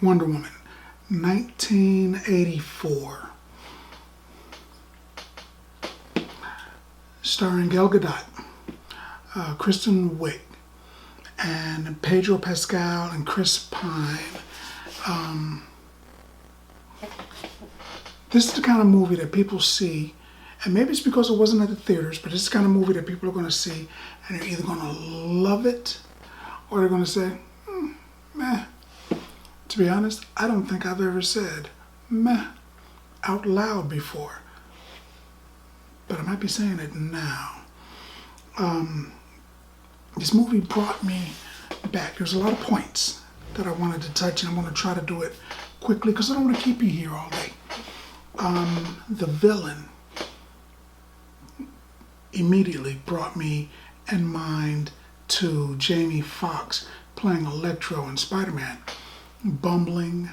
Wonder Woman, 1984. Starring Gal Gadot, Kristen Wiig, and Pedro Pascal and Chris Pine. This is the kind of movie that people see, and maybe it's because it wasn't at the theaters, but this is the kind of movie that people are going to see, and they're either going to love it, or they're going to say, meh. To be honest, I don't think I've ever said meh out loud before, but I might be saying it now. This movie brought me back. There's a lot of points that I wanted to touch, and I'm going to try to do it quickly because I don't want to keep you here all day. The villain immediately brought me in mind to Jamie Foxx playing Electro in Spider-Man. Bumbling.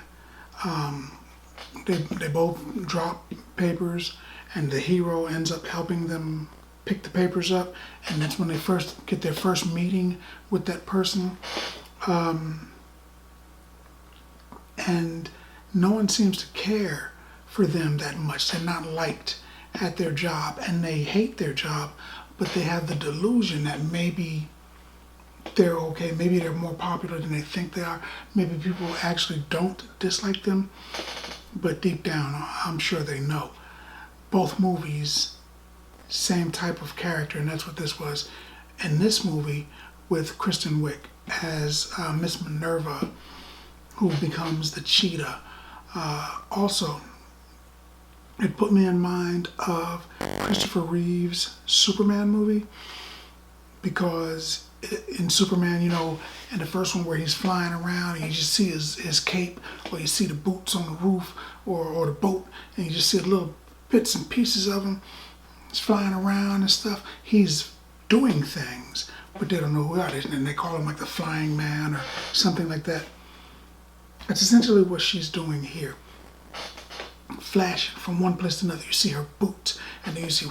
They both drop papers, and the hero ends up helping them pick the papers up, and that's when they first get their first meeting with that person. And no one seems to care for them that much. They're not liked at their job, and they hate their job, but they have the delusion that maybe they're okay, maybe they're more popular than they think they are, maybe people actually don't dislike them, but deep down I'm sure they know. Both movies, same type of character, and that's what this was. In this movie, with Kristen Wiig as Miss Minerva, who becomes the cheetah. Also, it put me in mind of Christopher Reeve's Superman movie, because in Superman, you know, in the first one where he's flying around and you just see his cape, or you see the boots on the roof, or the boat, and you just see little bits and pieces of him. He's flying around and stuff. He's doing things, but they don't know who that is, and they call him like the Flying Man or something like that. That's essentially what she's doing here. Flashing from one place to another. You see her boots, and then you see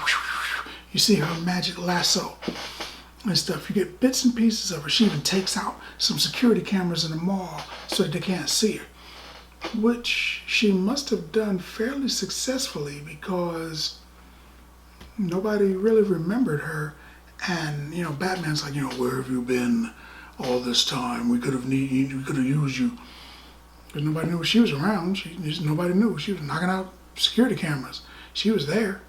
her magic lasso and stuff. You get bits and pieces of her. She even takes out some security cameras in the mall so that they can't see her, which she must have done fairly successfully, because nobody really remembered her. And you know, Batman's like, you know, where have you been all this time? We could have used you. Because nobody knew she was around. Nobody knew. She was knocking out security cameras. She was there.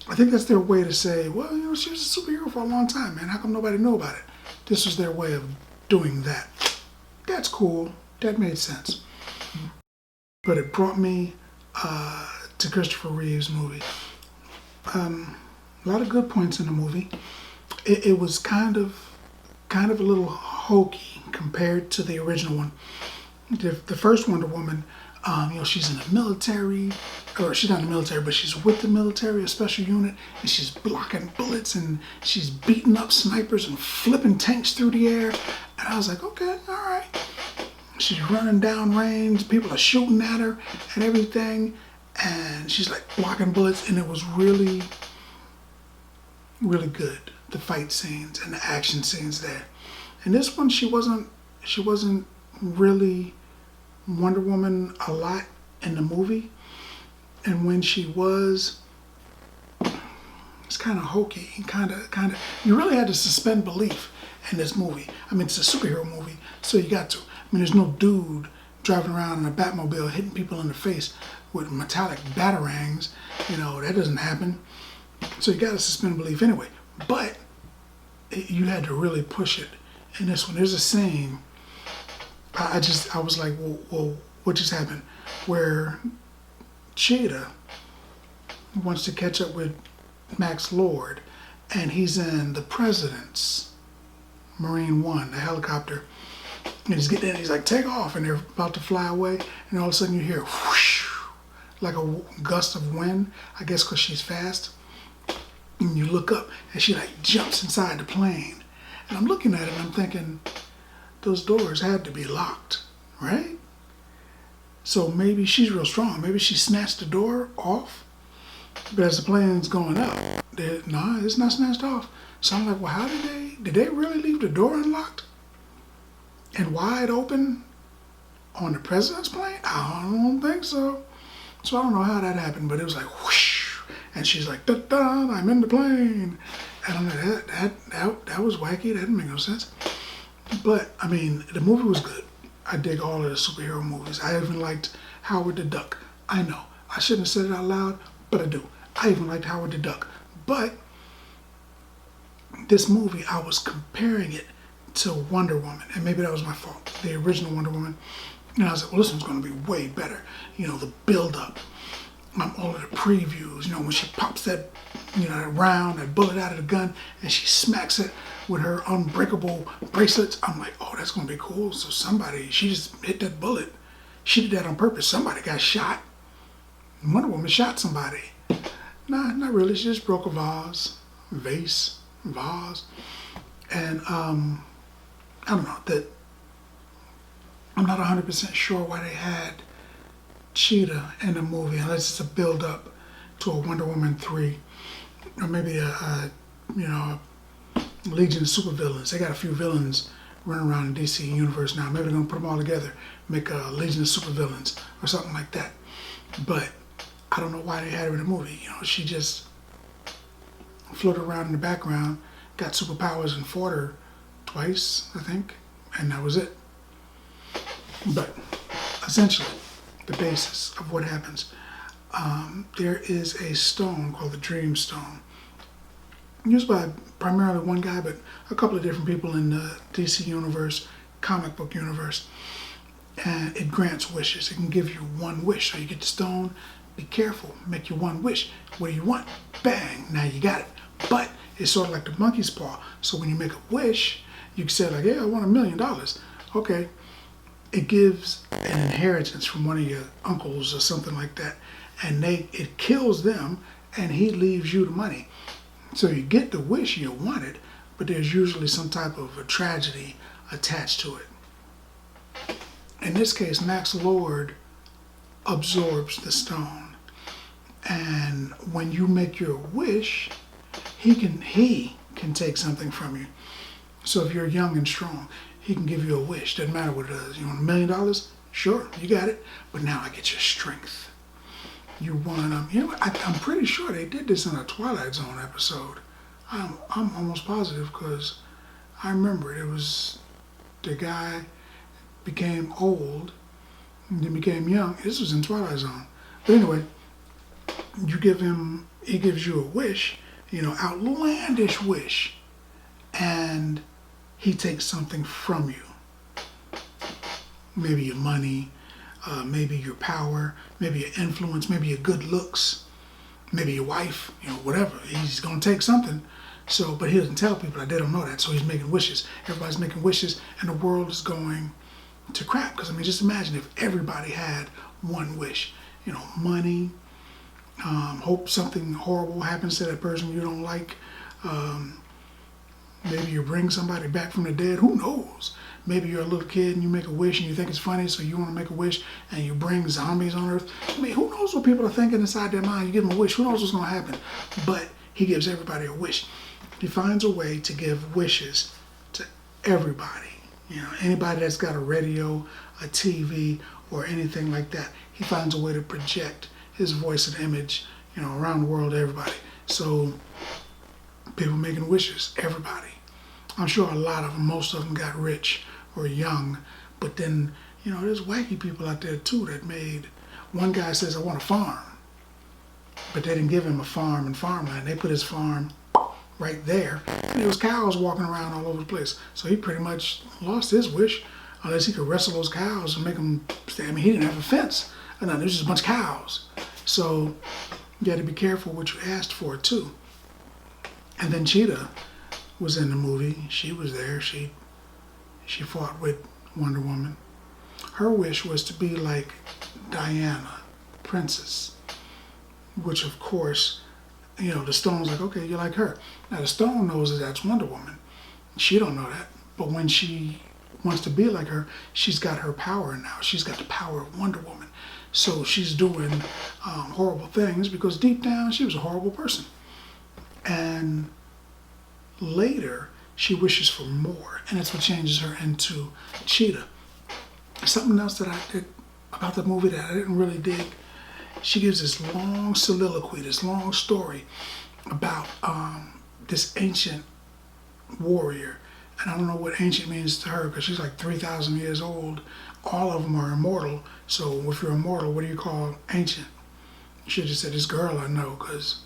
I think that's their way to say, well, you know, she was a superhero for a long time, man. How come nobody knew about it? This was their way of doing that. That's cool. That made sense. But it brought me to Christopher Reeve's movie. A lot of good points in the movie. It was kind of a little hokey compared to the original one. The first Wonder Woman, you know, she's in the military, or she's not in the military, but she's with the military, a special unit, and she's blocking bullets, and she's beating up snipers and flipping tanks through the air. And I was like, okay, all right. She's running down range, people are shooting at her and everything, and she's like blocking bullets, and it was really, really good. The fight scenes and the action scenes there. And this one, she wasn't really Wonder Woman a lot in the movie, and when she was, it's kind of hokey and kind of. You really had to suspend belief in this movie. I mean, it's a superhero movie, so you got to. I mean, there's no dude driving around in a Batmobile hitting people in the face with metallic batarangs. You know, that doesn't happen. So you got to suspend belief anyway. But you had to really push it in this one. There's a scene. I was like, whoa, what just happened? Where Cheetah wants to catch up with Max Lord, and he's in the President's Marine One, the helicopter, and he's getting in, he's like, take off, and they're about to fly away, and all of a sudden you hear whoosh, like a gust of wind, I guess because she's fast, and you look up, and she like jumps inside the plane, and I'm looking at it, and I'm thinking, those doors had to be locked, right? So maybe she's real strong. Maybe she snatched the door off, but as the plane's going up, nah, it's not snatched off. So I'm like, well, how did they really leave the door unlocked and wide open On the president's plane? I don't think so. So I don't know how that happened, but it was like whoosh, and she's like, da da, I'm in the plane, and I'm like, that was wacky. That didn't make no sense. But I mean, the movie was good. I dig all of the superhero movies. I even liked Howard the Duck. I know I shouldn't have said it out loud, but I do. I even liked Howard the Duck. But this movie, I was comparing it to Wonder Woman, and maybe that was my fault. The original Wonder Woman. And I was like, well, this one's going to be way better. You know, the build-up, all of the previews, you know, when she pops that, you know, that round, that bullet out of the gun, and she smacks it with her unbreakable bracelets. I'm like, oh, that's going to be cool. So she just hit that bullet. She did that on purpose. Somebody got shot. Wonder Woman shot somebody. Nah, not really. She just broke a vase. And, I don't know, that I'm not 100% sure why they had Cheetah in the movie, unless it's a build-up to a Wonder Woman 3, or maybe a Legion of Supervillains. They got a few villains running around in DC universe now. Maybe they're gonna put them all together, make a Legion of Supervillains or something like that. But I don't know why they had her in the movie. You know, she just floated around in the background, got superpowers, and fought her twice, I think, and that was it. But essentially, the basis of what happens, there is a stone called the Dream Stone, used by primarily one guy, but a couple of different people in the DC universe, comic book universe, and it grants wishes. It can give you one wish. So you get the stone, be careful, make your one wish. What do you want? Bang, now you got it. But it's sort of like the monkey's paw. So when you make a wish, you can say like, yeah, I want $1 million. Okay. It gives an inheritance from one of your uncles or something like that, and it kills them, and he leaves you the money. So you get the wish you wanted, but there's usually some type of a tragedy attached to it. In this case, Max Lord absorbs the stone, and when you make your wish, he can take something from you. So if you're young and strong, he can give you a wish. Doesn't matter what it is. You want $1 million? Sure, you got it. But now I get your strength. You want I'm pretty sure they did this in a Twilight Zone episode. I'm almost positive because I remember it was the guy became old and then became young. This was in Twilight Zone. But anyway, he gives you a wish, outlandish wish, and he takes something from you. Maybe your money, maybe your power, maybe your influence, maybe your good looks, maybe your wife, whatever. He's going to take something. So, but he doesn't tell people that. They don't know that. So he's making wishes. Everybody's making wishes, and the world is going to crap. Because, just imagine if everybody had one wish. Money, hope something horrible happens to that person you don't like. Maybe you bring somebody back from the dead. Who knows? Maybe you're a little kid and you make a wish and you think it's funny, so you want to make a wish and you bring zombies on Earth. Who knows what people are thinking inside their mind? You give them a wish. Who knows what's going to happen? But he gives everybody a wish. He finds a way to give wishes to everybody. Anybody that's got a radio, a TV, or anything like that, he finds a way to project his voice and image, around the world to everybody. So people making wishes, everybody. I'm sure a lot of them, most of them got rich or young, but then, there's wacky people out there too that made, one guy says, I want a farm, but they didn't give him a farm and farmland. They put his farm right there, and there was cows walking around all over the place. So he pretty much lost his wish, unless he could wrestle those cows and make them stay. He didn't have a fence. No, there was just a bunch of cows. So you got to be careful what you asked for too. And then Cheetah was in the movie. She was there. She fought with Wonder Woman. Her wish was to be like Diana, princess, which of course, the stone's like, okay, you're like her. Now the stone knows that that's Wonder Woman. She don't know that. But when she wants to be like her, she's got her power now. She's got the power of Wonder Woman. So she's doing horrible things because deep down she was a horrible person. And later, she wishes for more, and that's what changes her into Cheetah. Something else that I did about the movie that I didn't really dig, she gives this long soliloquy, this long story about this ancient warrior. And I don't know what ancient means to her because she's like 3,000 years old. All of them are immortal. So if you're immortal, what do you call ancient? You should have just said this girl I know because...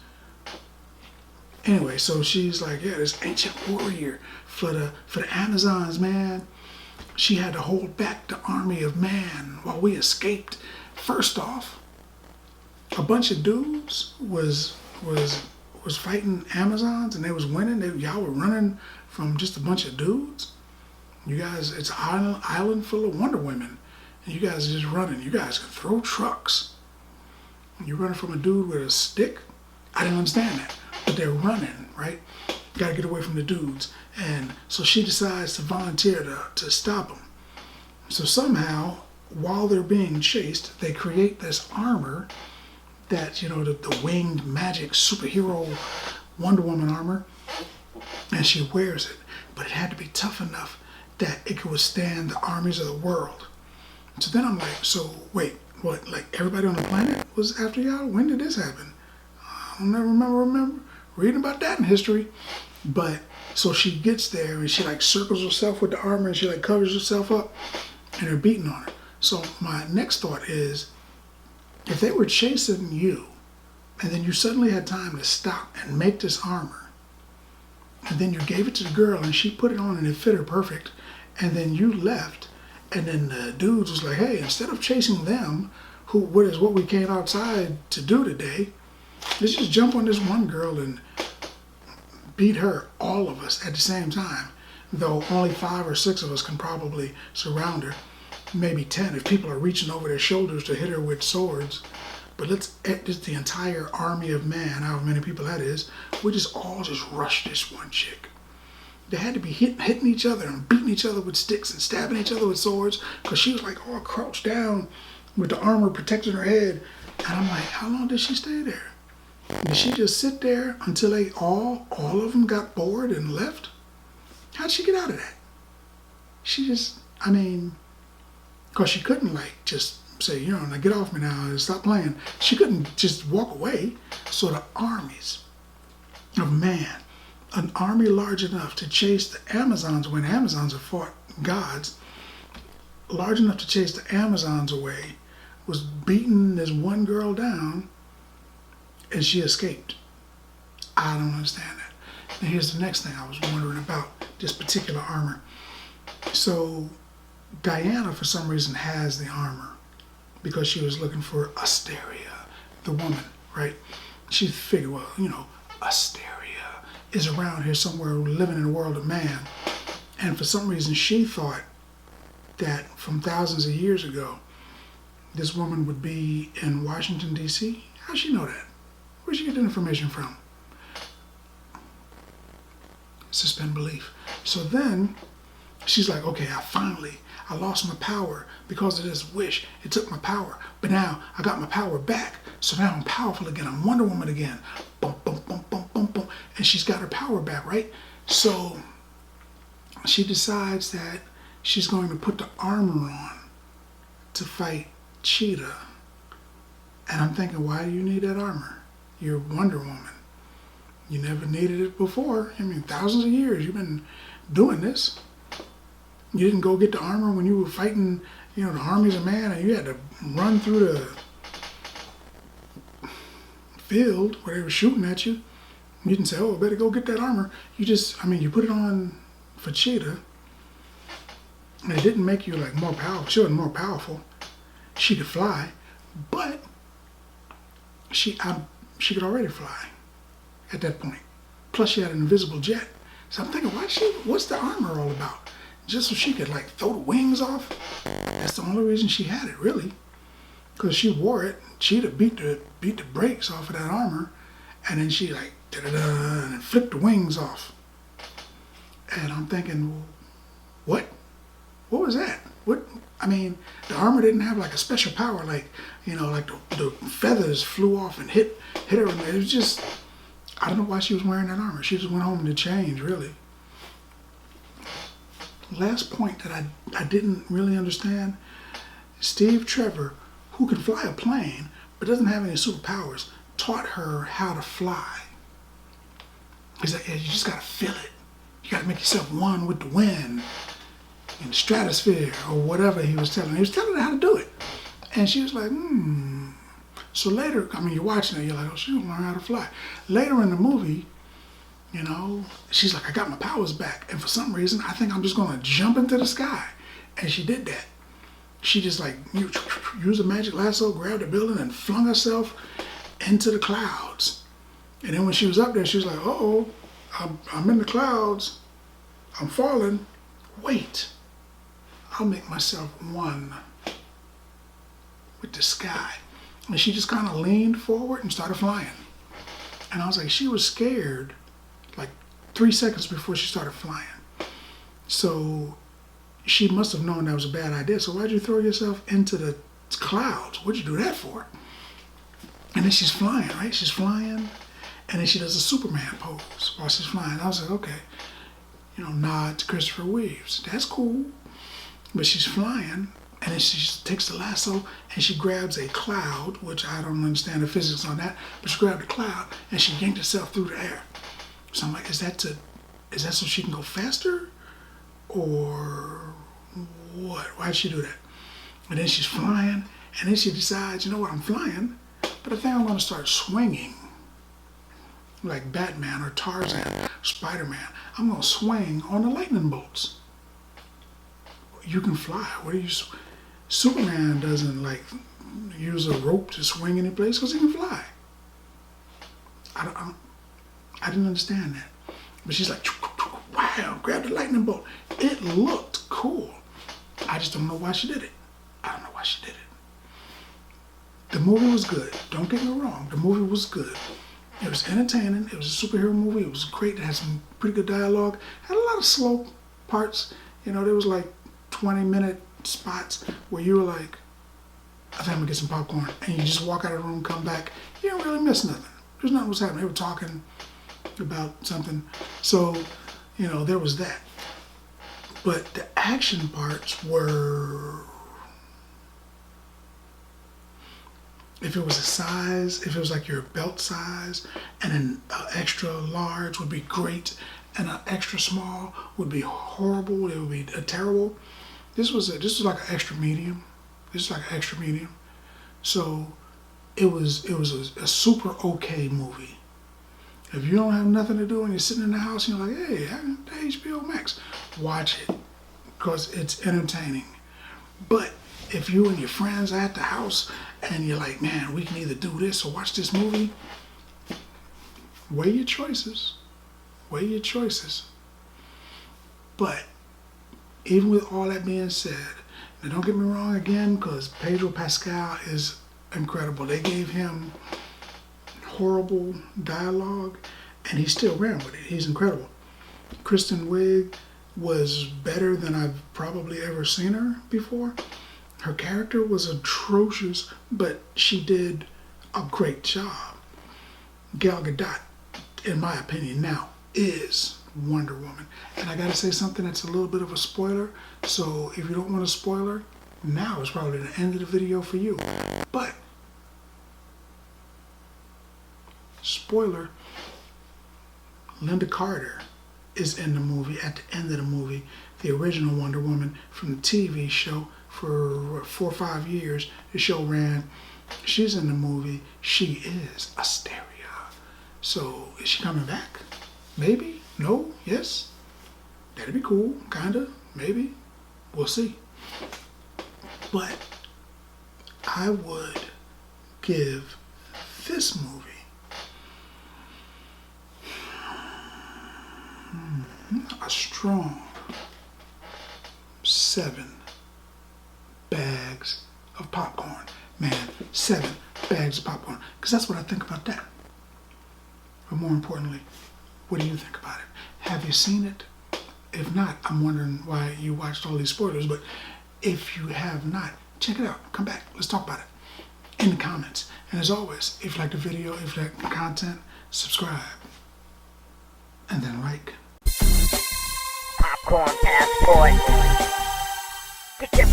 Anyway, so she's like, yeah, this ancient warrior for the Amazons, man. She had to hold back the army of man while we escaped. First off, a bunch of dudes was fighting Amazons and they was winning. Y'all were running from just a bunch of dudes. You guys, it's an island full of Wonder Women, and you guys are just running. You guys can throw trucks. You're running from a dude with a stick. I didn't understand that, but they're running, right? Got to get away from the dudes, and so she decides to volunteer to stop them. So somehow, while they're being chased, they create this armor that, you know, the winged magic superhero Wonder Woman armor, and she wears it. But it had to be tough enough that it could withstand the armies of the world. So then I'm like, so wait, what? Like everybody on the planet was after y'all? When did this happen? I don't remember reading about that in history. But so she gets there and she like circles herself with the armor and she like covers herself up and they're beating on her. So my next thought is, if they were chasing you and then you suddenly had time to stop and make this armor, and then you gave it to the girl and she put it on and it fit her perfect, and then you left, and then the dudes was like, hey, instead of chasing them, what is what we came outside to do today, let's just jump on this one girl and beat her, all of us, at the same time. Though only 5 or 6 of us can probably surround her, maybe 10 if people are reaching over their shoulders to hit her with swords. But let's just the entire army of man, however many people that is, we just all just rush this one chick. They had to be hitting each other and beating each other with sticks and stabbing each other with swords because she was like all crouched down with the armor protecting her head. And I'm like, how long did she stay there? Did she just sit there until they all of them got bored and left? How'd she get out of that? She just, I mean, because she couldn't like just say, you know, now get off me now and stop playing. She couldn't just walk away. So the armies of man, an army large enough to chase the Amazons when Amazons have fought gods, large enough to chase the Amazons away, was beating this one girl down, and she escaped. I don't understand that. And here's the next thing I was wondering about this particular armor. So Diana, for some reason, has the armor because she was looking for Asteria, the woman, right? She figured, well, you know, Asteria is around here somewhere living in the world of man. And for some reason, she thought that from thousands of years ago, this woman would be in Washington, D.C. How'd she know that? Where'd she get that information from? Suspend belief. So then she's like, okay, I lost my power because of this wish. It took my power. But now I got my power back. So now I'm powerful again. I'm Wonder Woman again. Boom, boom, boom, boom, boom, boom. And she's got her power back, right? So she decides that she's going to put the armor on to fight Cheetah. And I'm thinking, why do you need that armor? You're Wonder Woman. You never needed it before. I mean, thousands of years you've been doing this. You didn't go get the armor when you were fighting, you know, the armies of man, and you had to run through the field where they were shooting at you. You didn't say, oh, I better go get that armor. You just, I mean, you put it on for Cheetah, and it didn't make you like more powerful. She wasn't more powerful. She could fly, but she could already fly at that point. Plus, she had an invisible jet. So I'm thinking, what's the armor all about? Just so she could like throw the wings off? That's the only reason she had it, really. Because she wore it. Cheetah beat the brakes off of that armor, and then she like da-da-da, and flipped the wings off. And I'm thinking, well, what? What was that? What? I mean, the armor didn't have like a special power, like, you know, like the feathers flew off and hit her. It was just, I don't know why she was wearing that armor. She just went home to change, really. Last point that I didn't really understand Steve Trevor, who can fly a plane but doesn't have any superpowers, taught her how to fly. He's like, yeah, you just gotta feel it. You gotta make yourself one with the wind in the stratosphere or whatever he was telling her. He was telling her how to do it. And she was like, So later, I mean, you're watching it, you're like, oh, she's gonna learn how to fly. Later in the movie, you know, she's like, I got my powers back. And for some reason, I think I'm just gonna jump into the sky. And she did that. She just like used a magic lasso, grabbed a building and flung herself into the clouds. And then when she was up there, she was like, uh-oh, I'm in the clouds. I'm falling. Wait, I'll make myself one with the sky. And she just kind of leaned forward and started flying. And I was like, she was scared like 3 seconds before she started flying. So she must have known that was a bad idea. So why'd you throw yourself into the clouds? What'd you do that for? And then she's flying, right? She's flying. And then she does a Superman pose while she's flying. I was like, okay, you know, nod to Christopher Reeves. That's cool. But she's flying, and then she just takes the lasso and she grabs a cloud, which I don't understand the physics on that, but she grabbed a cloud and she yanked herself through the air. So I'm like, is that so she can go faster? Or what? Why'd she do that? And then she's flying, and then she decides, you know what, I'm flying, but I think I'm gonna start swinging. Like Batman or Tarzan, Spider-Man. I'm gonna swing on the lightning bolts. You can fly. What are you? Superman doesn't like use a rope to swing any place because he can fly. I didn't understand that. But she's like, wow, grab the lightning bolt. It looked cool. I just don't know why she did it. I don't know why she did it. The movie was good. Don't get me wrong. The movie was good. It was entertaining. It was a superhero movie. It was great. It had some pretty good dialogue. Had a lot of slow parts. You know, there was like 20-minute spots where you were like, I think I'm gonna get some popcorn. And you just walk out of the room, come back. You don't really miss nothing. There's nothing was happening. They were talking about something. So, you know, there was that. But the action parts were, if it was a size, if it was like your belt size, and an extra large would be great, and an extra small would be horrible. It would be terrible. This was like an extra medium. This is like an extra medium. So it was a super okay movie. If you don't have nothing to do and you're sitting in the house and you're like, hey, HBO Max, watch it because it's entertaining. But if you and your friends are at the house and you're like, man, we can either do this or watch this movie, weigh your choices. Weigh your choices. But even with all that being said, now don't get me wrong again, because Pedro Pascal is incredible. They gave him horrible dialogue and he still ran with it. He's incredible. Kristen Wiig was better than I've probably ever seen her before. Her character was atrocious, but she did a great job. Gal Gadot, in my opinion, now is Wonder Woman. And I gotta say something that's a little bit of a spoiler, so if you don't want a spoiler, now is probably the end of the video for you. But, spoiler, Linda Carter is in the movie at the end of the movie, the original Wonder Woman from the TV show for 4 or 5 years. The show ran. She's in the movie. She is Asteria. So is she coming back? Maybe? No? Yes? That'd be cool. Kinda? Maybe? We'll see. But I would give this movie a strong 7 bags of popcorn. Man, 7 bags of popcorn. Because that's what I think about that. But more importantly, what do you think about it? Have you seen it? If not, I'm wondering why you watched all these spoilers. But if you have not, check it out. Come back. Let's talk about it in the comments. And as always, if you like the video, if you like the content, subscribe. And then like. Popcorn passport. Get your